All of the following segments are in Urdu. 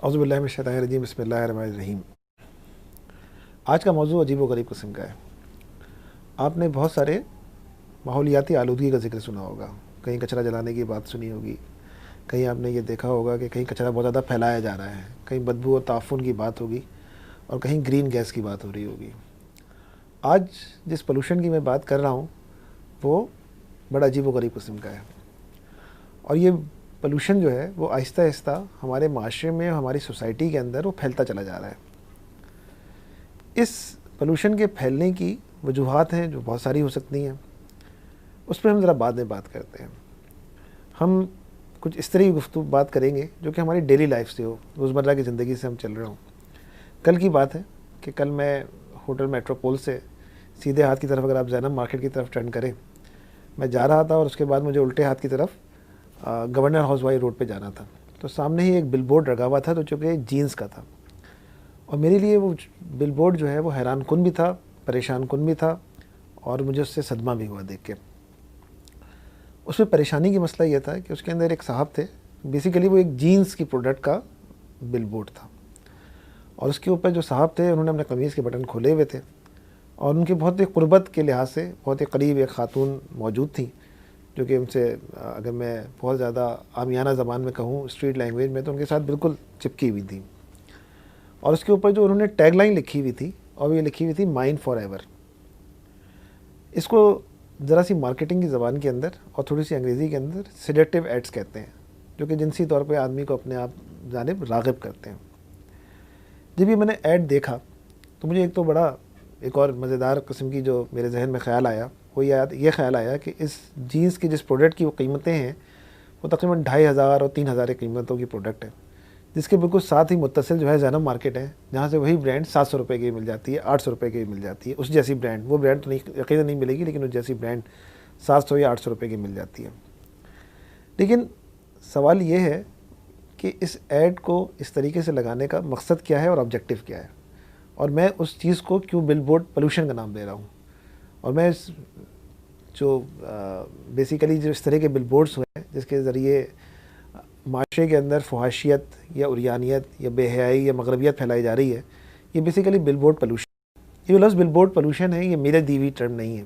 اعوذ باللہ من الشیطان الرجیم، بسم اللہ الرحمن الرحیم۔ آج کا موضوع عجیب و غریب قسم کا ہے۔ آپ نے بہت سارے ماحولیاتی آلودگی کا ذکر سنا ہوگا، کہیں کچرا جلانے کی بات سنی ہوگی، کہیں آپ نے یہ دیکھا ہوگا کہ کہیں کچرا بہت زیادہ پھیلایا جا رہا ہے، کہیں بدبو اور تعفن کی بات ہوگی، اور کہیں گرین گیس کی بات ہو رہی ہوگی۔ آج جس پولوشن کی میں بات کر رہا ہوں وہ بڑا عجیب و غریب قسم کا ہے، اور یہ پولوشن جو ہے وہ آہستہ آہستہ ہمارے معاشرے میں، ہماری سوسائٹی کے اندر وہ پھیلتا چلا جا رہا ہے۔ اس پولوشن کے پھیلنے کی وجوہات ہیں جو بہت ساری ہو سکتی ہیں، اس پہ ہم ذرا بعد میں بات کرتے ہیں۔ ہم کچھ اس طرح کی گفتگو بات کریں گے جو کہ ہماری ڈیلی لائف سے ہو، روزمرہ کی زندگی سے ہم چل رہے ہوں۔ کل کی بات ہے کہ کل میں ہوٹل میٹروپول سے سیدھے ہاتھ کی طرف، اگر آپ زینب مارکیٹ کی طرف ٹرن کریں، میں جا رہا تھا اور اس کے بعد مجھے الٹے ہاتھ کی طرف گورنر ہاؤس وائی روڈ پہ جانا تھا، تو سامنے ہی ایک بل بورڈ لگا ہوا تھا تو چونکہ جینس کا تھا، اور میرے لیے وہ بل بورڈ جو ہے وہ حیران کن بھی تھا، پریشان کن بھی تھا، اور مجھے اس سے صدمہ بھی ہوا دیکھ کے۔ اس میں پریشانی کی مسئلہ یہ تھا کہ اس کے اندر ایک صاحب تھے، بیسیکلی وہ ایک جینس کی پروڈکٹ کا بل بورڈ تھا، اور اس کے اوپر جو صاحب تھے انہوں نے اپنے قمیض کے بٹن کھولے ہوئے تھے، اور ان کے بہت ہی قربت کے لحاظ سے بہت ہی قریب ایک خاتون موجود تھیں جو کہ ان سے، اگر میں بہت زیادہ عامیانہ زبان میں کہوں، اسٹریٹ لینگویج میں، تو ان کے ساتھ بالکل چپکی ہوئی تھیں، اور اس کے اوپر جو انہوں نے ٹیگ لائن لکھی ہوئی تھی، اور یہ لکھی ہوئی تھی مائنڈ فار ایور۔ اس کو ذرا سی مارکیٹنگ کی زبان کے اندر اور تھوڑی سی انگریزی کے اندر سیڈیکٹیو ایڈس کہتے ہیں، جو کہ جنسی طور پہ آدمی کو اپنے آپ جانب راغب کرتے ہیں۔ جب یہ میں نے ایڈ دیکھا تو مجھے ایک تو بڑا ایک اور مزیدار قسم کی جو میرے ذہن میں خیال آیا، وہ یہ خیال آیا کہ اس جینس کی جس پروڈکٹ کی وہ قیمتیں ہیں وہ تقریباً 2500 اور 3000 قیمتوں کی پروڈکٹ ہے، جس کے بالکل ساتھ ہی متصل جو ہے زینب مارکیٹ ہے، جہاں سے وہی برانڈ 700 روپے کی مل جاتی ہے، 800 روپے کی مل جاتی ہے، اس جیسی برانڈ، وہ برانڈ تو نہیں یقیناً نہیں ملے گی، لیکن اس جیسی برانڈ 700 یا 800 روپے کی مل جاتی ہے۔ لیکن سوال یہ ہے کہ اس ایڈ کو اس طریقے سے لگانے کا مقصد کیا ہے اور آبجیکٹو کیا ہے، اور میں اس چیز کو کیوں بل بورڈ پولوشن کا نام دے رہا ہوں، اور میں اس جو بیسیکلی جو اس طرح کے بل بورڈز ہوئے ہیں جس کے ذریعے معاشرے کے اندر فحاشیت یا عریانیت یا بے حیائی یا مغربیت پھیلائی جا رہی ہے، یہ بیسیکلی بل بورڈ پولوشن۔ یہ لفظ بل بورڈ پولوشن ہے، یہ میرے دی ہوئی ٹرم نہیں ہے،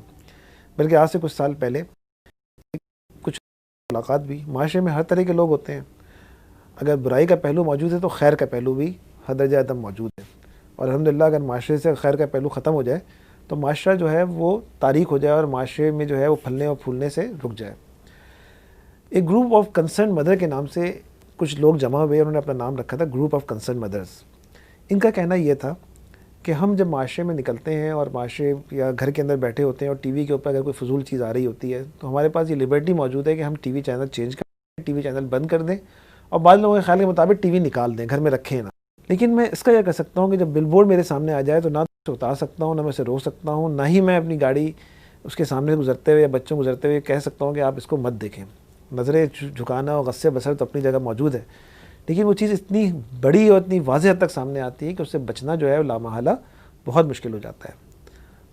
بلکہ آج سے کچھ سال پہلے کچھ ملاقات بھی، معاشرے میں ہر طرح کے لوگ ہوتے ہیں، اگر برائی کا پہلو موجود ہے تو خیر کا پہلو بھی حد درجہ عدم موجود ہے، اور الحمدللہ اگر معاشرے سے خیر کا پہلو ختم ہو جائے تو معاشرہ جو ہے وہ تاریک ہو جائے، اور معاشرے میں جو ہے وہ پھلنے اور پھولنے سے رک جائے۔ ایک گروپ آف کنسرن مدر کے نام سے کچھ لوگ جمع ہوئے، انہوں نے اپنا نام رکھا تھا گروپ آف کنسرن مدرز۔ ان کا کہنا یہ تھا کہ ہم جب معاشرے میں نکلتے ہیں اور معاشرے یا گھر کے اندر بیٹھے ہوتے ہیں اور ٹی وی کے اوپر اگر کوئی فضول چیز آ رہی ہوتی ہے تو ہمارے پاس یہ لبرٹی موجود ہے کہ ہم ٹی وی چینل چینج کر دیں، ٹی وی چینل بند کر دیں، اور بعض لوگوں کے خیال کے مطابق ٹی وی نکال دیں، گھر میں رکھیں نہ۔ لیکن میں اس کا یہ کہہ سکتا ہوں کہ جب بل بورڈ میرے سامنے آ جائے تو نہ تو اتار سکتا ہوں، نہ میں اسے روک سکتا ہوں، نہ ہی میں اپنی گاڑی اس کے سامنے گزرتے ہوئے یا بچوں گزرتے ہوئے کہہ سکتا ہوں کہ آپ اس کو مت دیکھیں۔ نظریں جھکانا اور غصے بسر تو اپنی جگہ موجود ہے، لیکن وہ چیز اتنی بڑی اور اتنی واضح حد تک سامنے آتی ہے کہ اس سے بچنا جو ہے لامحالہ بہت مشکل ہو جاتا ہے۔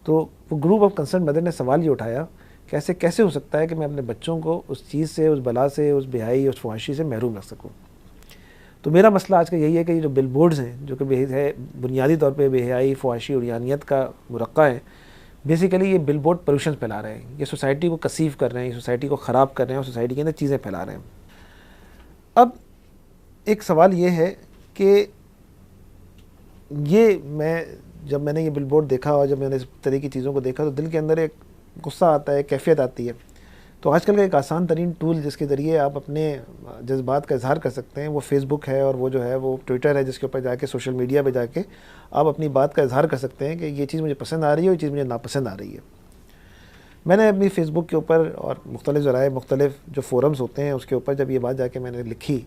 تو وہ گروپ آف کنسرن مدر نے سوال یہ اٹھایا کہ ایسے کیسے ہو سکتا ہے کہ میں اپنے بچوں کو اس چیز سے، اس بلا سے، اس بے-حیائی، اس فحاشی سے محروم رکھ سکوں۔ تو میرا مسئلہ آج کا یہی ہے کہ یہ جو بل بورڈز ہیں جو کہ بنیادی طور پہ بے حیائی، فحاشی اور عریانیت کا مرقع ہے، بیسیکلی یہ بل بورڈ پولوشن پھیلا رہے ہیں، یہ سوسائٹی کو کثیف کر رہے ہیں، یہ سوسائٹی کو خراب کر رہے ہیں، اور سوسائٹی کے اندر چیزیں پھیلا رہے ہیں۔ اب ایک سوال یہ ہے کہ جب میں نے یہ بل بورڈ دیکھا اور جب میں نے اس طرح کی چیزوں کو دیکھا تو دل کے اندر ایک غصہ آتا ہے، کیفیت آتی ہے۔ تو آج کل کا ایک آسان ترین ٹول جس کے ذریعے آپ اپنے جذبات کا اظہار کر سکتے ہیں وہ فیس بک ہے، اور وہ جو ہے وہ ٹویٹر ہے، جس کے اوپر جا کے سوشل میڈیا پہ جا کے آپ اپنی بات کا اظہار کر سکتے ہیں کہ یہ چیز مجھے پسند آ رہی ہے اور یہ چیز مجھے ناپسند آ رہی ہے۔ میں نے اپنی فیس بک کے اوپر اور مختلف ذرائع، مختلف جو فورمز ہوتے ہیں اس کے اوپر جب یہ بات جا کے میں نے لکھی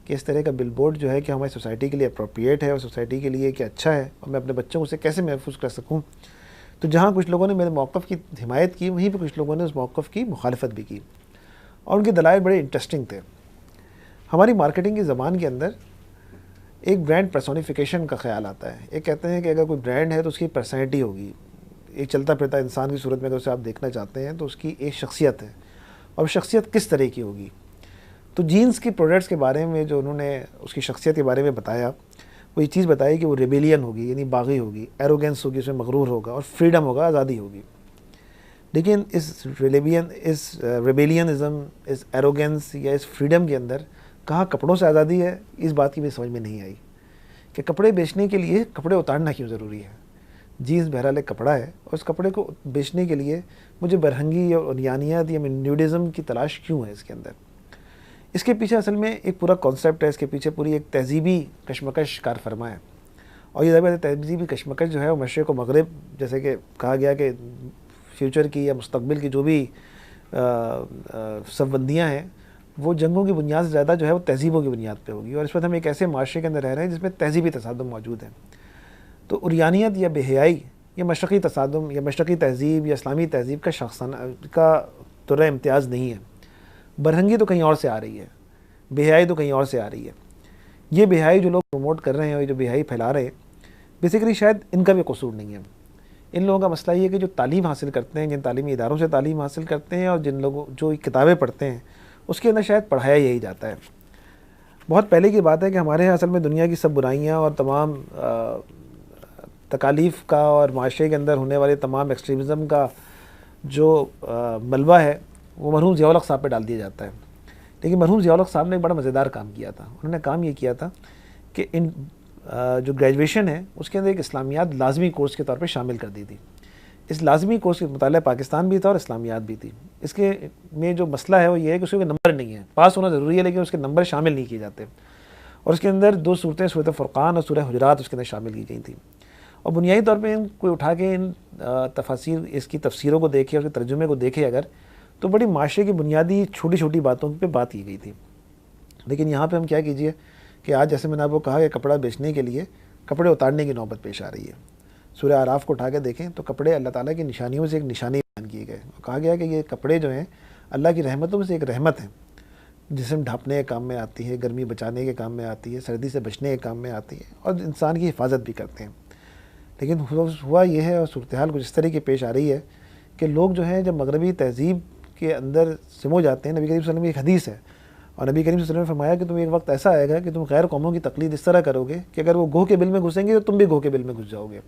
کہ اس طرح کا بل بورڈ جو ہے کہ ہماری سوسائٹی کے لیے اپروپریٹ ہے اور سوسائٹی کے لیے کہ اچھا ہے، اور میں اپنے بچوں کو اسے کیسے محفوظ کر سکوں، تو جہاں کچھ لوگوں نے میرے موقف کی حمایت کی، وہیں پہ کچھ لوگوں نے اس موقف کی مخالفت بھی کی، اور ان کے دلائل بڑے انٹرسٹنگ تھے۔ ہماری مارکیٹنگ کی زبان کے اندر ایک برانڈ پرسونیفیکیشن کا خیال آتا ہے۔ ایک کہتے ہیں کہ اگر کوئی برانڈ ہے تو اس کی پرسنالٹی ہوگی، ایک چلتا پھرتا انسان کی صورت میں اگر اسے آپ دیکھنا چاہتے ہیں تو اس کی ایک شخصیت ہے، اور شخصیت کس طرح کی ہوگی۔ تو جینس کی پروڈکٹس کے بارے میں جو انہوں نے اس کی شخصیت کے بارے میں بتایا، وہ یہ چیز بتائی کہ وہ ریبیلین ہوگی، یعنی باغی ہوگی، ایروگینس ہوگی، اس میں مغرور ہوگا، اور فریڈم ہوگا، آزادی ہوگی. لیکن اس ریبیلینزم، اس ایروگینس یا اس فریڈم کے اندر کہاں کپڑوں سے آزادی ہے، اس بات کی بھی سمجھ میں نہیں آئی کہ کپڑے بیچنے کے لیے کپڑے اتارنا کیوں ضروری ہے. جینس بہرحال ایک کپڑا ہے، اور اس کپڑے کو بیچنے کے لیے مجھے برہنگی یا عریانیت یا نیوڈزم کی تلاش کیوں ہے اس کے اندر. اس کے پیچھے اصل میں ایک پورا کانسیپٹ ہے، اس کے پیچھے پوری ایک تہذیبی کشمکش کار فرما ہے. اور یہ ظاہر تہذیبی کشمکش جو ہے وہ مشرق و مغرب، جیسے کہ کہا گیا کہ فیوچر کی یا مستقبل کی جو بھی صفبندیاں ہیں، وہ جنگوں کی بنیاد سے زیادہ جو ہے وہ تہذیبوں کی بنیاد پہ ہوگی. اور اس وقت ہم ایک ایسے معاشرے کے اندر رہ رہے ہیں جس میں تہذیبی تصادم موجود ہے. تو عریانیت یا بے حیائی یا مشرقی تصادم یا مشرقی تہذیب یا اسلامی تہذیب کا شخصانہ کا طرح امتیاز نہیں ہے. برہنگی تو کہیں اور سے آ رہی ہے، بے حیائی تو کہیں اور سے آ رہی ہے. یہ بے حیائی جو لوگ پروموٹ کر رہے ہیں اور جو بے حیائی پھیلا رہے ہیں، بیسیکلی شاید ان کا بھی قصور نہیں ہے. ان لوگوں کا مسئلہ یہ ہے کہ جو تعلیم حاصل کرتے ہیں، جن تعلیمی اداروں سے تعلیم حاصل کرتے ہیں، اور جن لوگوں جو کتابیں پڑھتے ہیں، اس کے اندر شاید پڑھایا یہی جاتا ہے. بہت پہلے کی بات ہے کہ ہمارے یہاں اصل میں دنیا کی سب برائیاں اور تمام تکالیف کا اور معاشرے کے اندر ہونے والے تمام ایکسٹریمزم کا جو ملبہ ہے وہ مرحوم ضیاء الحق صاحب پہ ڈال دیا جاتا ہے. لیکن مرحوم ضیاء الحق صاحب نے ایک بڑا مزیدار کام کیا تھا. انہوں نے کام یہ کیا تھا کہ ان جو گریجویشن ہے اس کے اندر ایک اسلامیات لازمی کورس کے طور پہ شامل کر دی تھی. اس لازمی کورس کے مطالعہ پاکستان بھی تھا اور اسلامیات بھی تھی. اس کے میں جو مسئلہ ہے وہ یہ ہے کہ اس کے نمبر نہیں ہے. پاس ہونا ضروری ہے لیکن اس کے نمبر شامل نہیں کیے جاتے. اور اس کے اندر 2 صورتیں، سورۃ فرقان اور سورہ حجرات اس کے اندر شامل کی گئی تھیں. اور بنیادی طور پہ کوئی اٹھا کے ان تفاسیر، اس کی تفسیروں کو دیکھے اور اس کے ترجمے کو دیکھے اگر، تو بڑی معاشرے کی بنیادی چھوٹی چھوٹی باتوں پہ بات کی گئی تھی. لیکن یہاں پہ ہم کیا کیجئے کہ آج جیسے میں نے آپ کو کہا کہ کپڑا بیچنے کے لیے کپڑے اتارنے کی نوبت پیش آ رہی ہے. سورہ اعراف کو اٹھا کے دیکھیں تو کپڑے اللہ تعالیٰ کی نشانیوں سے ایک نشانی بیان کیے گئے. اور کہا گیا کہ یہ کپڑے جو ہیں اللہ کی رحمتوں میں سے ایک رحمت ہیں. جسم ڈھانپنے کے کام میں آتی ہے، گرمی بچانے کے کام میں آتی ہے، سردی سے بچنے کے کام میں آتی ہے، اور انسان کی حفاظت بھی کرتے ہیں. لیکن ہوا یہ ہے، اور صورتحال کچھ اس طرح کی پیش آ رہی ہے کہ لوگ جو ہیں جب مغربی تہذیب کے اندر سمو جاتے ہیں. نبی کریم صلی اللہ علیہ وسلم کی ایک حدیث ہے، اور نبی کریم صلی اللہ علیہ وسلم نے فرمایا کہ تم ایک وقت ایسا آئے گا کہ تم غیر قوموں کی تقلید اس طرح کرو گے کہ اگر وہ گوہ کے بل میں گھسیں گے تو تم بھی گوہ کے بل میں گھس جاؤ گے.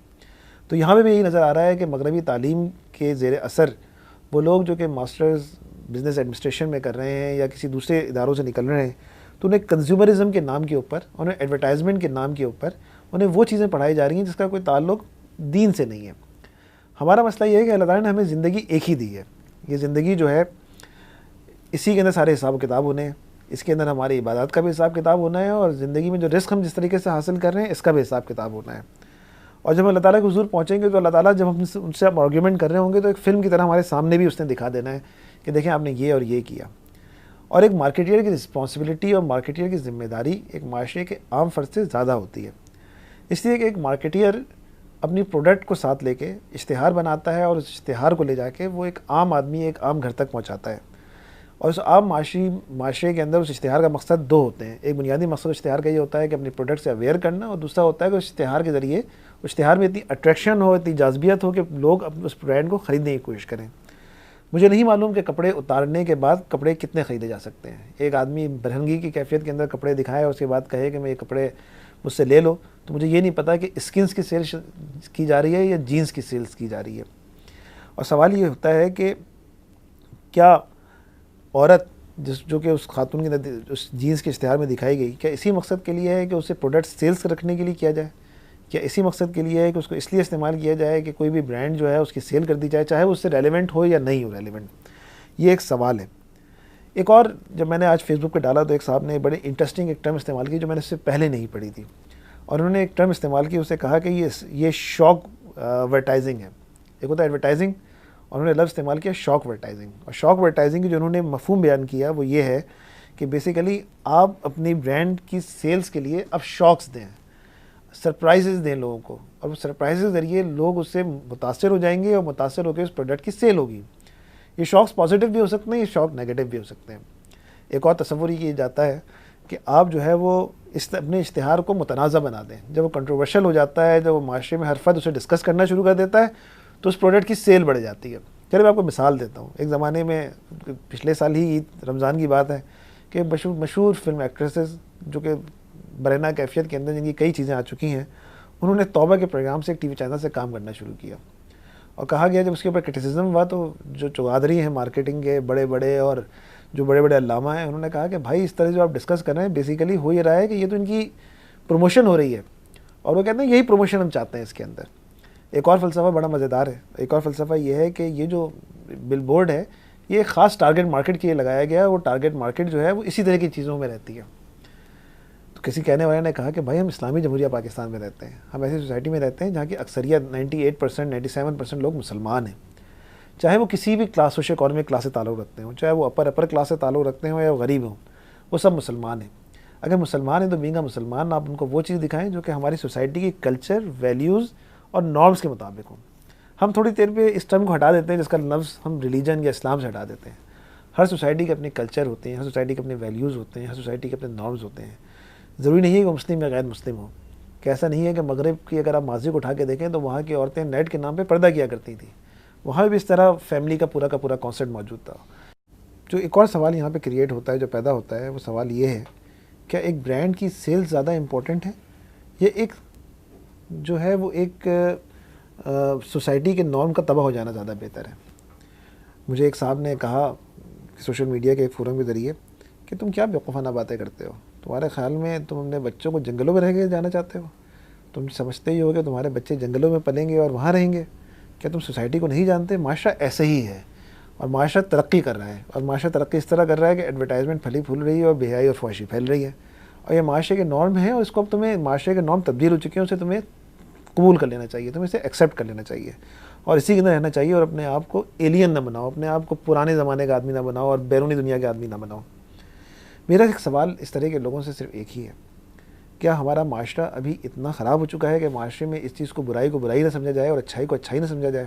تو یہاں پہ بھی یہی نظر آ رہا ہے کہ مغربی تعلیم کے زیر اثر وہ لوگ جو کہ ماسٹرز بزنس ایڈمنسٹریشن میں کر رہے ہیں یا کسی دوسرے اداروں سے نکل رہے ہیں، تو انہیں کنزیومرزم کے نام کے اوپر، انہیں ایڈورٹائزمنٹ کے نام کے اوپر انہیں وہ چیزیں پڑھائی جا رہی ہیں جس کا کوئی تعلق دین سے نہیں ہے. ہمارا مسئلہ یہ ہے کہ اللہ تعالیٰ نے ہمیں زندگی ایک ہی دی ہے. یہ زندگی جو ہے اسی کے اندر سارے حساب و کتاب ہونے ہیں. اس کے اندر ہماری عبادات کا بھی حساب کتاب ہونا ہے، اور زندگی میں جو رزق ہم جس طریقے سے حاصل کر رہے ہیں اس کا بھی حساب کتاب ہونا ہے. اور جب ہم اللہ تعالیٰ کے حضور پہنچیں گے تو اللہ تعالیٰ جب ہم ان سے آرگیومنٹ کر رہے ہوں گے تو ایک فلم کی طرح ہمارے سامنے بھی اس نے دکھا دینا ہے کہ دیکھیں آپ نے یہ اور یہ کیا. اور ایک مارکیٹر کی رسپانسبلٹی اور مارکیٹر کی ذمہ داری ایک معاشرے کے عام فرد سے زیادہ ہوتی ہے. اس لیے کہ ایک مارکیٹر اپنی پروڈکٹ کو ساتھ لے کے اشتہار بناتا ہے، اور اس اشتہار کو لے جا کے وہ ایک عام آدمی ایک عام گھر تک پہنچاتا ہے. اور اس عام معاشرے کے اندر اس اشتہار کا مقصد 2 ہوتے ہیں. ایک بنیادی مقصد اشتہار کا یہ ہوتا ہے کہ اپنی پروڈکٹ سے اویئر کرنا، اور دوسرا ہوتا ہے کہ اس اشتہار کے ذریعے اشتہار میں اتنی اٹریکشن ہو، اتنی جاذبیت ہو کہ لوگ اس برانڈ کو خریدنے کی کوشش کریں. مجھے نہیں معلوم کہ کپڑے اتارنے کے بعد کپڑے کتنے خریدے جا سکتے ہیں. ایک آدمی برہنگی کی کیفیت کے اندر کپڑے دکھائے اور اس کے بعد کہے کہ میں یہ کپڑے مجھ سے لے لو، تو مجھے یہ نہیں پتا کہ اسکنس کی سیل کی جا رہی ہے یا جینس کی سیلز کی جا رہی ہے. اور سوال یہ ہوتا ہے کہ کیا عورت جو کہ اس خاتون کے اس جینس کے اشتہار میں دکھائی گئی، کیا اسی مقصد کے لیے ہے کہ اسے پروڈکٹ سیلز رکھنے کے لیے کیا جائے؟ کیا اسی مقصد کے لیے ہے کہ اس کو اس لیے استعمال کیا جائے کہ کوئی بھی برانڈ جو ہے اس کی سیل کر دی جائے، چاہے وہ اس سے ریلیونٹ ہو یا نہیں ہو ریلیونٹ؟ یہ ایک سوال ہے. ایک اور جب میں نے آج فیس بک پہ ڈالا تو ایک صاحب نے بڑے انٹرسٹنگ ایک ٹرم استعمال کی جو میں نے اس سے پہلے نہیں پڑھی تھی. اور انہوں نے ایک ٹرم استعمال کی، اسے کہا کہ یہ شاک ایڈورٹائزنگ ہے. ایک ہوتا ہے ایڈورٹائزنگ، اور انہوں نے لفظ استعمال کیا شاک ایڈورٹائزنگ. اور شاک ایڈورٹائزنگ کی جو انہوں نے مفہوم بیان کیا وہ یہ ہے کہ بیسیکلی آپ اپنی برانڈ کی سیلز کے لیے اب شاکس دیں، سرپرائزز دیں لوگوں کو، اور وہ سرپرائزز کے ذریعے لوگ اس سے متاثر ہو جائیں گے اور متاثر ہو کے اس پروڈکٹ کی سیل ہوگی. یہ شاکس پازیٹیو بھی ہو سکتے ہیں، یہ شاک نیگیٹو بھی ہو سکتے ہیں. ایک اور تصور یہ کیا جاتا ہے کہ آپ جو ہے وہ اپنے اشتہار کو متنازع بنا دیں. جب وہ کنٹروورشل ہو جاتا ہے، جب وہ معاشرے میں ہر فرد اسے ڈسکس کرنا شروع کر دیتا ہے تو اس پروڈکٹ کی سیل بڑھ جاتی ہے. چلے میں آپ کو مثال دیتا ہوں. ایک زمانے میں پچھلے سال ہی عید رمضان کی بات ہے کہ مشہور فلم ایکٹریسز جو کہ برہنہ کیفیت کے اندر جن کی کئی چیزیں آ چکی ہیں، انہوں نے توبہ کے پروگرام سے ایک ٹی وی چینل سے کام کرنا شروع کیا، اور کہا گیا جب اس کے اوپر کرٹیسزم ہوا تو جو چوہدری ہیں مارکیٹنگ کے بڑے اور جو بڑے علامہ ہیں، انہوں نے کہا کہ بھائی اس طرح جو آپ ڈسکس کر رہے ہیں بیسیکلی ہو یہ رہا ہے کہ یہ تو ان کی پروموشن ہو رہی ہے، اور وہ کہتے ہیں یہی پروموشن ہم چاہتے ہیں اس کے اندر۔ ایک اور فلسفہ بڑا مزیدار ہے، ایک اور فلسفہ یہ ہے کہ یہ جو بل بورڈ ہے یہ ایک خاص ٹارگٹ مارکیٹ کے لیے لگایا گیا ہے، وہ ٹارگٹ مارکیٹ جو ہے وہ اسی طرح کی چیزوں میں رہتی ہے۔ تو کسی کہنے والے نے کہا کہ بھائی ہم اسلامی جمہوریہ پاکستان میں رہتے ہیں، ہم ایسی سوسائٹی میں رہتے ہیں جہاں کی اکثریت 98% 97% لوگ مسلمان ہیں، چاہے وہ کسی بھی کلاس سوشل اکانومک کلاس سے تعلق رکھتے ہوں، چاہے وہ اپر کلاس سے تعلق رکھتے ہوں یا وہ غریب ہوں، وہ سب مسلمان ہیں۔ اگر مسلمان ہیں تو بینگ مسلمان آپ ان کو وہ چیز دکھائیں جو کہ ہماری سوسائٹی کی کلچر، ویلیوز اور نارمز کے مطابق ہوں۔ ہم تھوڑی دیر پہ اس ٹرم کو ہٹا دیتے ہیں جس کا لفظ ہم ریلیجن یا اسلام سے ہٹا دیتے ہیں۔ ہر سوسائٹی کے اپنے کلچر ہوتے ہیں، ہر سوسائٹی کے اپنے ویلیوز ہوتے ہیں، ہر سوسائٹی کے اپنے نارمز ہوتے ہیں۔ ضروری نہیں ہے کہ وہ مسلم یا غیر مسلم ہو، کہ ایسا نہیں ہے کہ مغرب کی اگر آپ ماضی کو اٹھا کے دیکھیں تو وہاں کی عورتیں نیٹ کے نام پہ پردہ کیا کرتی تھیں، وہاں بھی اس طرح فیملی کا پورا کانسیپٹ موجود تھا۔ جو ایک اور سوال یہاں پہ کریٹ ہوتا ہے، جو پیدا ہوتا ہے، وہ سوال یہ ہے کیا ایک برانڈ کی سیل زیادہ امپورٹنٹ ہے یا ایک جو ہے وہ ایک سوسائٹی کے نارم کا تباہ ہو جانا زیادہ بہتر ہے؟ مجھے ایک صاحب نے کہا سوشل میڈیا کے ایک فورم کے ذریعے کہ تم کیا بیوقوفانہ باتیں کرتے ہو، تمہارے خیال میں تم اپنے بچوں کو جنگلوں میں رہ کے جانا چاہتے ہو؟ تم سمجھتے ہی ہو کہ تمہارے بچے جنگلوں میں پلیں گے اور وہاں رہیں گے؟ کیا تم سوسائٹی کو نہیں جانتے؟ معاشرہ ایسے ہی ہے، اور معاشرہ ترقی کر رہا ہے، اور معاشرہ ترقی اس طرح کر رہا ہے کہ ایڈورٹائزمنٹ پھلی پھول رہی ہے اور بے حیائی اور فحاشی پھیل رہی ہے، اور یہ معاشرے کے نارم ہیں، اور اس کو اب تمہیں معاشرے کے نارم تبدیل ہو چکے ہیں، اسے تمہیں قبول کر لینا چاہیے، تمہیں اسے ایکسیپٹ کر لینا چاہیے اور اسی کے اندر رہنا چاہیے، اور اپنے آپ کو ایلین نہ بناؤ، اپنے آپ کو پرانے زمانے کا آدمی نہ بناؤ اور بیرونی دنیا کے آدمی نہ بناؤ۔ میرا ایک سوال اس طرح کے لوگوں سے صرف ایک ہی ہے، کیا ہمارا معاشرہ ابھی اتنا خراب ہو چکا ہے کہ معاشرے میں اس چیز کو برائی نہ سمجھا جائے اور اچھائی کو اچھائی نہ سمجھا جائے؟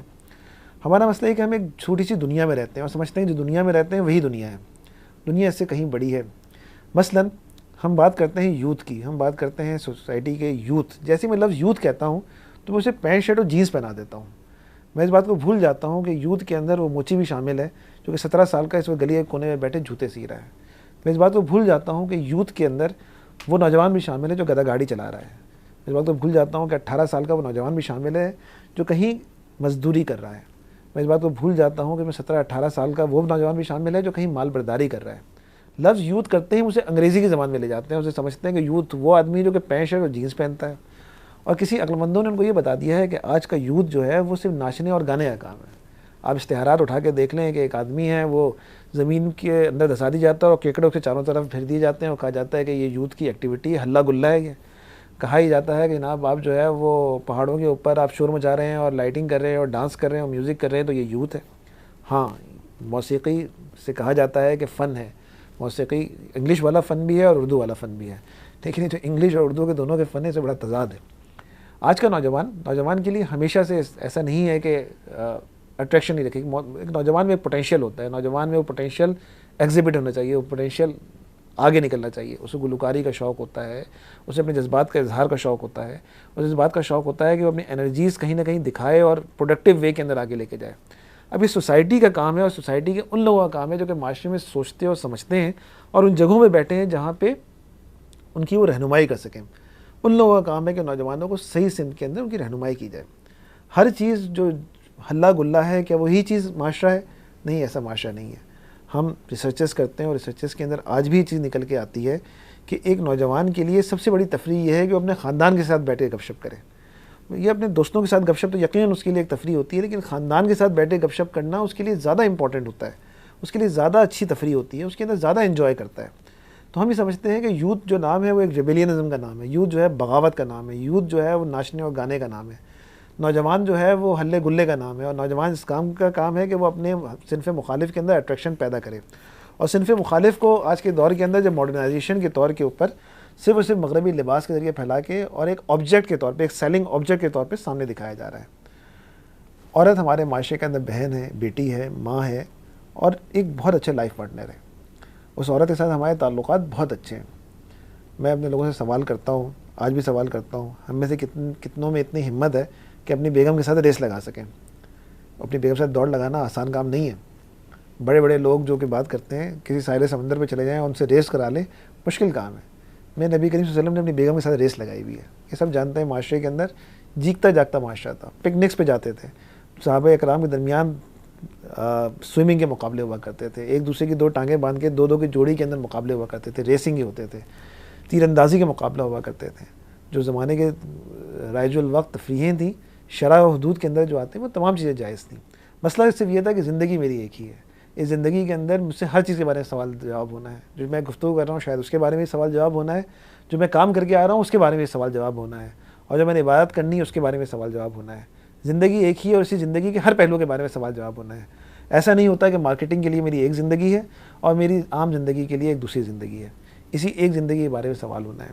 ہمارا مسئلہ ہے کہ ہم ایک چھوٹی سی دنیا میں رہتے ہیں اور سمجھتے ہیں جو دنیا میں رہتے ہیں وہی دنیا ہے، دنیا اس سے کہیں بڑی ہے۔ مثلاً ہم بات کرتے ہیں یوتھ کی، ہم بات کرتے ہیں سوسائٹی کے یوتھ، جیسے میں لفظ یوتھ کہتا ہوں تو میں اسے پینٹ شرٹ اور جینس پہنا دیتا ہوں، میں اس بات کو بھول جاتا ہوں کہ یوتھ کے اندر وہ موچی بھی شامل ہے جو کہ 17 سال کا اس وقت گلی کے کونے میں بیٹھے جوتے سی رہا ہے، میں اس بات کو بھول جاتا ہوں کہ یوتھ کے اندر وہ نوجوان بھی شامل ہے جو گدا گاڑی چلا رہا ہے، میں اس بات کو بھول جاتا ہوں کہ 18 سال کا وہ نوجوان بھی شامل ہے جو کہیں مزدوری کر رہا ہے، میں اس بات کو بھول جاتا ہوں کہ میں 17-18 سال کا وہ نوجوان بھی شامل ہے جو کہیں مال برداری کر رہا ہے۔ لفظ یوتھ کرتے ہیں اسے انگریزی کی زبان میں لے جاتے ہیں، اسے سمجھتے ہیں کہ یوتھ وہ آدمی جو کہ پینٹ شرٹ اور جینس پہنتا ہے، اور کسی عقل مندوں نے ان کو یہ بتا دیا ہے کہ آج کا یوتھ جو ہے وہ صرف ناچنے اور گانے کا کام ہے۔ آپ اشتہارات اٹھا کے دیکھ لیں کہ ایک آدمی ہے وہ زمین کے اندر دھسا دی جاتا ہے اور کیکڑوں کے چاروں طرف پھیر دیے جاتے ہیں اور کہا جاتا ہے کہ یہ یوتھ کی ایکٹیویٹی ہے، ہلا گلا ہے۔ یہ کہا ہی جاتا ہے کہ جناب آپ جو ہے وہ پہاڑوں کے اوپر آپ شور مچا رہے ہیں اور لائٹنگ کر رہے ہیں اور ڈانس کر رہے ہیں اور میوزک کر رہے ہیں تو یہ یوتھ ہے۔ ہاں، موسیقی سے کہا جاتا ہے کہ فن ہے، موسیقی انگلش والا فن بھی ہے اور اردو والا فن بھی ہے، لیکن یہ جو انگلش اور اردو کے دونوں کے فن سے بڑا تضاد ہے۔ آج کا نوجوان کے لیے ہمیشہ سے ایسا نہیں ہے کہ اٹریکشن نہیں رکھے، ایک نوجوان میں ایک پوٹینشیل ہوتا ہے، نوجوان میں وہ پوٹینشیل ایگزیبٹ ہونا چاہیے، وہ پوٹینشیل آگے نکلنا چاہیے، اسے گلوکاری کا شوق ہوتا ہے، اسے اپنے جذبات کا اظہار کا شوق ہوتا ہے، اسے اس بات کا شوق ہوتا ہے کہ وہ اپنی انرجیز کہیں نہ کہیں دکھائے اور پروڈکٹیو وے کے اندر آگے لے کے جائے۔ اب یہ سوسائٹی کا کام ہے اور سوسائٹی کے ان لوگوں کا کام ہے جو کہ معاشرے میں سوچتے اور سمجھتے ہیں اور ان جگہوں میں بیٹھے ہیں جہاں پہ ان کی وہ رہنمائی کر سکیں۔ ان لوگوں کا کام ہے کہ نوجوانوں کو صحیح سمت کے اندر ان کی رہنمائی کی جائے۔ ہر چیز جو ہلا گلا ہے کیا وہی چیز معاشرہ ہے؟ نہیں، ایسا معاشرہ نہیں ہے۔ ہم ریسرچز کرتے ہیں اور ریسرچز کے اندر آج بھی یہ چیز نکل کے آتی ہے کہ ایک نوجوان کے لیے سب سے بڑی تفریح یہ ہے کہ وہ اپنے خاندان کے ساتھ بیٹھے گپ شپ کرے۔ یہ اپنے دوستوں کے ساتھ گپ شپ تو یقیناً اس کے لیے ایک تفریح ہوتی ہے، لیکن خاندان کے ساتھ بیٹھے گپ شپ کرنا اس کے لیے زیادہ امپورٹنٹ ہوتا ہے، اس کے لیے زیادہ اچھی تفریح ہوتی ہے، اس کے اندر زیادہ انجوائے کرتا ہے۔ تو ہم یہ سمجھتے ہیں کہ یوتھ جو نام ہے وہ ایک ریبیلینزم کا نام ہے، یوتھ جو ہے بغاوت کا نام ہے، یوتھ جو ہے وہ ناچنے اور گانے کا نام ہے، نوجوان جو ہے وہ ہلے گلے کا نام ہے، اور نوجوان اس کام کا کام ہے کہ وہ اپنے صنف مخالف کے اندر اٹریکشن پیدا کرے، اور صنف مخالف کو آج کے دور کے اندر جو ماڈرنائزیشن کے طور کے اوپر صرف اور صرف مغربی لباس کے ذریعے پھیلا کے اور ایک آبجیکٹ کے طور پہ، ایک سیلنگ آبجیکٹ کے طور پہ سامنے دکھایا جا رہا ہے۔ عورت ہمارے معاشرے کے اندر بہن ہے، بیٹی ہے، ماں ہے، اور ایک بہت اچھے لائف پارٹنر ہے۔ اس عورت کے ساتھ ہمارے تعلقات بہت اچھے ہیں۔ میں اپنے لوگوں سے سوال کرتا ہوں، آج بھی سوال کرتا ہوں، ہم میں سے کتنوں میں اتنی ہمت ہے کہ اپنی بیگم کے ساتھ ریس لگا سکیں؟ اپنی بیگم کے ساتھ دوڑ لگانا آسان کام نہیں ہے، بڑے بڑے لوگ جو کہ بات کرتے ہیں کسی ساحل سمندر پہ چلے جائیں ان سے ریس کرا لیں، مشکل کام ہے. میں نبی کریم صلی اللہ علیہ وسلم نے اپنی بیگم کے ساتھ ریس لگائی ہوئی ہے. یہ سب جانتے ہیں معاشرے کے اندر جیگتا جاگتا معاشرہ تھا. پکنکس پہ جاتے تھے، صحابہ اکرام کے درمیان سوئمنگ کے مقابلے ہوا کرتے تھے، ایک دوسرے کی 2 ٹانگیں باندھ کے 2 کی جوڑی کے اندر مقابلے ہوا کرتے تھے، ریسنگ ہی ہوتے تھے، تیر اندازی کے مقابلہ ہوا کرتے تھے. جو زمانے کے رائج الوقت تفریحیں تھیں شرع و حدود کے اندر جو آتے ہیں وہ تمام چیزیں جائز تھیں. مسئلہ صرف یہ تھا کہ زندگی میری ایک ہی ہے، اس زندگی کے اندر مجھ سے ہر چیز کے بارے میں سوال جواب ہونا ہے. جو میں گفتگو کر رہا ہوں شاید اس کے بارے میں سوال جواب ہونا ہے، جو میں کام کر کے آ رہا ہوں اس کے بارے میں سوال جواب ہونا ہے، اور جو میں نے عبادت کرنی ہے اس کے بارے میں سوال جواب ہونا ہے. زندگی ایک ہی ہے اور اسی زندگی کے ہر پہلو کے بارے میں سوال جواب ہونا ہے. ایسا نہیں ہوتا کہ مارکیٹنگ کے لیے میری ایک زندگی ہے اور میری عام زندگی کے لیے ایک دوسری زندگی ہے. اسی ایک زندگی کے بارے میں سوال ہونا ہے.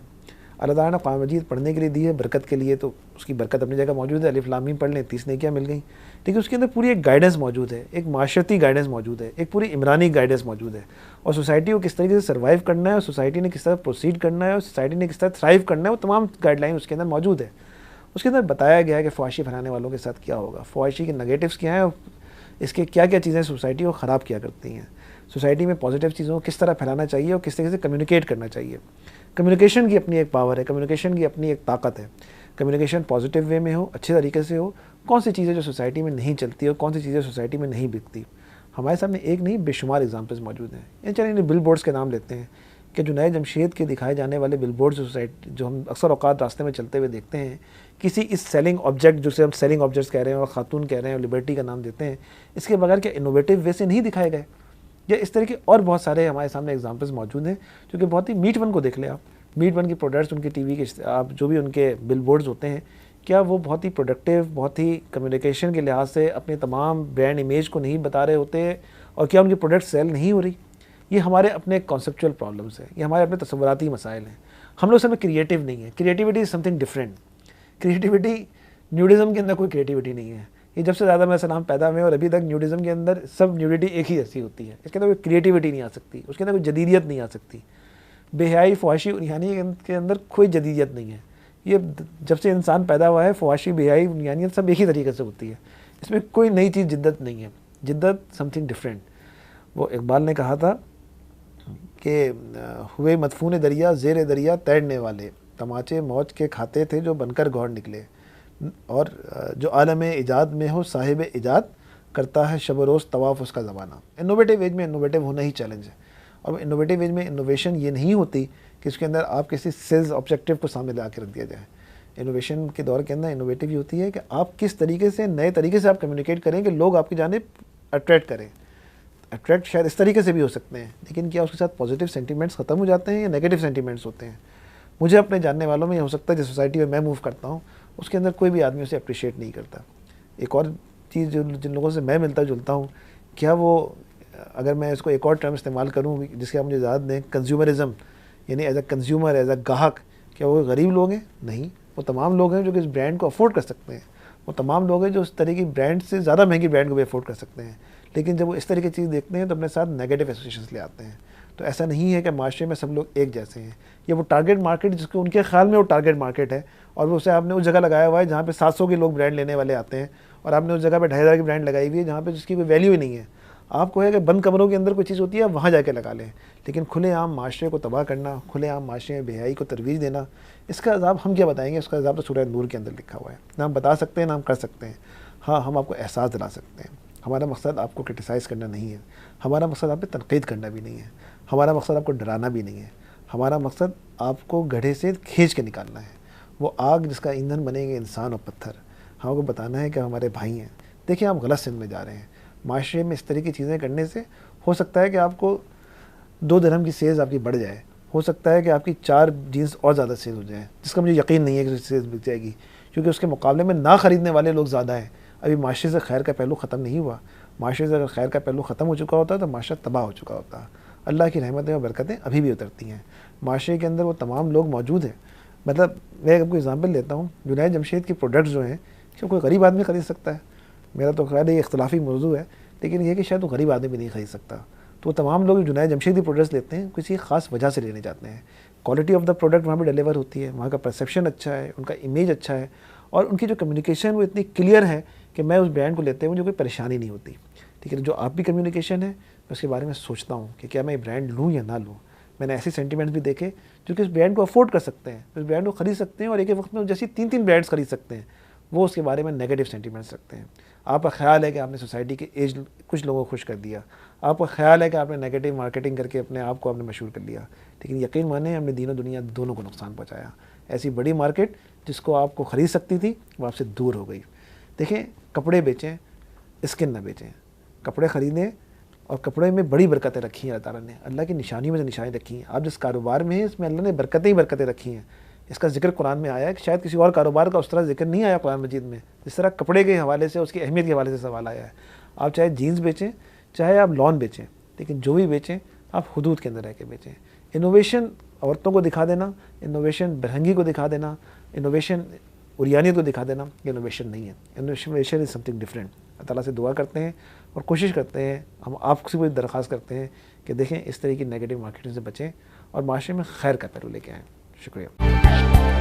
اللہ تعالیٰ نے قرآن مجید پڑھنے کے لیے دی ہے برکت کے لیے، تو اس کی برکت اپنی جگہ موجود ہے. الف لام میم پڑھ لیں 30 نیکیاں مل گئیں. لیکن اس کے اندر پوری ایک گائیڈنس موجود ہے، ایک معاشرتی گائیڈنس موجود ہے، ایک پوری عمرانی گائیڈنس موجود ہے، اور سوسائٹی کو کس طریقے سے سروائیو کرنا ہے، اور سوسائٹی نے کس طرح پروسیڈ کرنا ہے، اور سوسائٹی نے کس طرح تھرائیو کرنا ہے، وہ تمام گائیڈ لائن اس کے اندر موجود ہے. اس کے اندر بتایا گیا ہے کہ فحاشی پھیلانے والوں کے ساتھ کیا ہوگا، فحاشی کے نگیٹوز کیا ہیں، اور اس کے کیا کیا چیزیں سوسائٹی کو خراب کیا کرتی ہیں، سوسائٹی میں پازیٹیو چیزوں کو کس طرح پھیلانا چاہیے اور کس طریقے سے کمیونیکیٹ کرنا چاہیے. کمیونیکیشن کی اپنی ایک پاور ہے، کمیونیکیشن کی اپنی ایک طاقت ہے. کمیونیکیشن پازیٹیو وے میں ہو، اچھے طریقے سے ہو. کون سی چیزیں جو سوسائٹی میں نہیں چلتی اور کون سی چیزیں سوسائٹی میں نہیں بکتی، ہمارے سامنے ایک نہیں بے شمار ایگزامپلس موجود ہیں. یہ چلیں بل بورڈس کے نام لیتے ہیں کہ جنید جمشید کے دکھائے جانے والے بل بورڈ جو ہم اکثر اوقات راستے میں چلتے ہوئے دیکھتے ہیں، کسی اس سیلنگ آبجیکٹ جسے ہم سیلنگ آبجیکٹس کہہ رہے ہیں اور خاتون کہہ رہے ہیں اور لبرٹی کا نام دیتے ہیں، اس کے بغیر کیا انوویٹیو وے سے نہیں دکھائے گئے؟ یا اس طرح کے اور بہت سارے ہمارے سامنے ایگزامپلس موجود ہیں جو کہ بہت ہی میٹ ون کو دیکھ لیں آپ، میٹ ون کی پروڈکٹس، ان کے ٹی وی کے آپ جو بھی ان کے بل بورڈز ہوتے ہیں، کیا وہ بہت ہی پروڈکٹیو، بہت ہی کمیونیکیشن کے لحاظ سے اپنے تمام برانڈ امیج کو نہیں بتا رہے ہوتے، اور کیا ان کی پروڈکٹ سیل نہیں ہو رہی؟ یہ ہمارے اپنے کانسیپچول پرابلمس ہیں، یہ ہمارے اپنے تصوراتی مسائل ہیں. ہم لوگ سب میں کریٹیو نہیں ہے. Creativity is something different. Creativity نیوڈزم کے اندر کوئی کریٹیوٹی نہیں ہے. یہ جب سے زیادہ میں سلام پیدا ہوئے اور ابھی تک نیوڈزم کے اندر سب نیوڈیٹی ایک ہی ایسی ہوتی ہے. اس کے اندر کوئی کریٹیوٹی نہیں آ سکتی، اس کے اندر کوئی جدیدیت نہیں آ سکتی. بے حیائی، فحاشی اور ریحانی کے اندر کوئی جدیدیت نہیں ہے. یہ جب سے انسان پیدا ہوا ہے فحاشی، بے حیائی، ریحانیت سب ایک ہی طریقے سے ہوتی ہے. اس میں کوئی نئی چیز جدت نہیں ہے. جدت سم تھنگ ڈفرینٹ. وہ اقبال نے کہا تھا کہ ہوئے مدفون دریا زیر دریا تیرنے والے، تماچے موج کے کھاتے تھے جو بن کر گھوڑ نکلے. اور جو عالم ایجاد میں ہو صاحب ایجاد، کرتا ہے شب و روز طواف اس کا زمانہ. انوویٹیو ایج میں انوویٹیو ہونا ہی چیلنج ہے. اور انوویٹیو ایج میں انوویشن یہ نہیں ہوتی کہ اس کے اندر آپ کسی سیلز آبجیکٹیو کو سامنے لا کے رکھ دیا جائے. انوویشن کے دور کے اندر انوویٹیو یہ ہوتی ہے کہ آپ کس طریقے سے، نئے طریقے سے آپ کمیونیکیٹ کریں کہ لوگ آپ کی جانب اٹریکٹ کریں. اٹریکٹ شاید اس طریقے سے بھی ہو سکتے ہیں، لیکن کیا اس کے ساتھ پازیٹیو سینٹیمنٹس ختم ہو جاتے ہیں یا نیگیٹو سینٹیمنٹس ہوتے ہیں؟ مجھے اپنے جاننے والوں میں یہ ہو سکتا ہے جس سوسائٹی میں موو کرتا ہوں اس کے اندر کوئی بھی آدمی اسے اپریشیٹ نہیں کرتا. ایک اور چیز جن لوگوں سے میں ملتا جلتا ہوں، کیا وہ، اگر میں اس کو ایک اور ٹرم استعمال کروں جس کے آپ مجھے اجازت دیں، کنزیومرزم، یعنی as a consumer, as a گاہک، کیا وہ غریب لوگ ہیں؟ نہیں، وہ تمام لوگ ہیں جو کہ اس برانڈ کو افورڈ کر سکتے ہیں. وہ تمام لوگ ہیں جو اس طرح کی برانڈ سے زیادہ مہنگی برانڈ کو بھی افورڈ کر سکتے ہیں. لیکن جب وہ اس طرح کی چیز دیکھتے ہیں تو اپنے ساتھ نیگیٹو ایسوسیشنس لے آتے ہیں. تو ایسا نہیں ہے کہ معاشرے میں سب لوگ ایک جیسے ہیں. یہ وہ ٹارگیٹ مارکیٹ جس کو ان کے خیال میں وہ ٹارگیٹ مارکیٹ ہے، اور وہ اسے آپ نے اس جگہ لگایا ہوا ہے جہاں پہ 700 کے لوگ برانڈ لینے والے آتے ہیں، اور آپ نے اس جگہ پہ 2500 کی برانڈ لگائی ہوئی ہے جہاں پہ جس کی کوئی ویلیو ہی نہیں ہے. آپ کو ہے کہ بند کمروں کے اندر کوئی چیز ہوتی ہے وہاں جا کے لگا لیں. لیکن کھلے عام معاشرے کو تباہ کرنا، کھلے عام معاشرے میں بے حیائی کو ترویج دینا، اس کا عذاب ہم کیا بتائیں گے؟ اس کا عذاب تو سورہ نور کے اندر لکھا ہوا ہے. نہ ہم بتا سکتے ہیں نہ ہم کر سکتے ہیں. ہاں، ہم آپ کو احساس دلا سکتے ہیں. ہمارا مقصد آپ کو کرٹیسائز کرنا نہیں ہے. ہمارا مقصد آپ پہ تنقید کرنا بھی نہیں ہے. ہمارا مقصد آپ کو ڈرانا بھی نہیں ہے. ہمارا مقصد آپ کو گڑھے سے کھینچ کے نکالنا ہے. وہ آگ جس کا ایندھن بنیں گے انسان اور پتھر، ہم آپ کو بتانا ہے کہ ہمارے بھائی ہیں. دیکھیں آپ غلط سمت میں جا رہے ہیں. معاشرے میں اس طرح کی چیزیں کرنے سے ہو سکتا ہے کہ آپ کو 2 درہم کی سیلز آپ کی بڑھ جائے، ہو سکتا ہے کہ آپ کی 4 جینس اور زیادہ سیل ہو جائیں، جس کا مجھے یقین نہیں ہے کہ سیلز بک جائے گی، کیونکہ اس کے مقابلے میں نہ خریدنے والے لوگ زیادہ ہیں. ابھی معاشرے سے خیر کا پہلو ختم نہیں ہوا. معاشرے سے اگر خیر کا پہلو ختم ہو چکا ہوتا تو معاشرہ تباہ ہو چکا ہوتا. اللہ کی رحمتیں اور برکتیں ابھی بھی اترتی ہیں. معاشرے کے اندر وہ تمام لوگ موجود ہیں. مطلب میں آپ کو ایگزامپل لیتا ہوں، جنید جمشید کی پروڈکٹس جو ہیں کیا کوئی غریب آدمی خرید سکتا ہے؟ میرا تو خیال ہے یہ اختلافی موضوع ہے، لیکن یہ کہ شاید وہ غریب آدمی بھی نہیں خرید سکتا. تو وہ تمام لوگ جنید جمشید کی پروڈکٹس لیتے ہیں کسی خاص وجہ سے لینے جاتے ہیں. کوالٹی آف دا پروڈکٹ وہاں پہ ڈیلیور ہوتی ہے، وہاں کا پرسیپشن اچھا ہے، ان کا امیج اچھا ہے، اور ان کی جو کمیونیکیشن وہ اتنی کلیئر ہے کہ میں اس برانڈ کو لیتے ہوئے مجھے کوئی پریشانی نہیں ہوتی. ٹھیک ہے، جو آپ کی کمیونیکیشن ہے میں اس کے بارے میں سوچتا ہوں کہ کیا میں یہ برانڈ لوں یا نہ لوں. میں نے ایسے سینٹیمنٹس بھی دیکھے جو کہ اس برانڈ کو افورڈ کر سکتے ہیں, اس برانڈ کو خرید سکتے ہیں, اور ایک ایک وقت میں جیسی 3 برانڈس خرید سکتے ہیں, وہ اس کے بارے میں نیگیٹو سینٹیمنٹس رکھتے ہیں. آپ کا خیال ہے کہ آپ نے سوسائٹی کے ایج کچھ لوگوں کو خوش کر دیا, آپ کا خیال ہے کہ آپ نے نیگیٹو مارکیٹنگ کر کے اپنے آپ کو آپ نے مشہور کر لیا, لیکن یقین مانیں ہم نے دین و دنیا دونوں کو نقصان پہنچایا. ایسی بڑی مارکیٹ جس کو آپ کو خرید سکتی تھی وہ آپ سے دور ہو گئی. دیکھیں, کپڑے بیچیں, اسکن نہ بیچیں. کپڑے خریدیں, اور کپڑے میں بڑی برکتیں رکھی ہیں اللہ تعالیٰ نے, اللہ کی نشانی میں سے نشانی رکھی ہیں. آپ جس کاروبار میں ہیں اس میں اللہ نے برکتیں ہی برکتیں رکھی ہیں. اس کا ذکر قرآن میں آیا ہے کہ شاید کسی اور کاروبار کا اس طرح ذکر نہیں آیا قرآن مجید میں جس طرح کپڑے کے حوالے سے اس کی اہمیت کے حوالے سے سوال آیا ہے. آپ چاہے جینز بیچیں, چاہے آپ لون بیچیں, لیکن جو بھی بیچیں آپ حدود کے اندر رہ کے بیچیں. انوویشن عورتوں کو دکھا دینا, انوویشن برہنگی کو دکھا دینا, انوویشن اوریانیت کو دکھا دینا, یہ انوویشن نہیں ہے. Innovation is something different. اللہ تعالیٰ سے دعا کرتے ہیں اور کوشش کرتے ہیں, ہم آپ سے کوئی درخواست کرتے ہیں کہ دیکھیں اس طرح کی نیگیٹو مارکیٹنگ سے بچیں اور معاشرے میں خیر کا پہلو لے کے آئیں. شکریہ.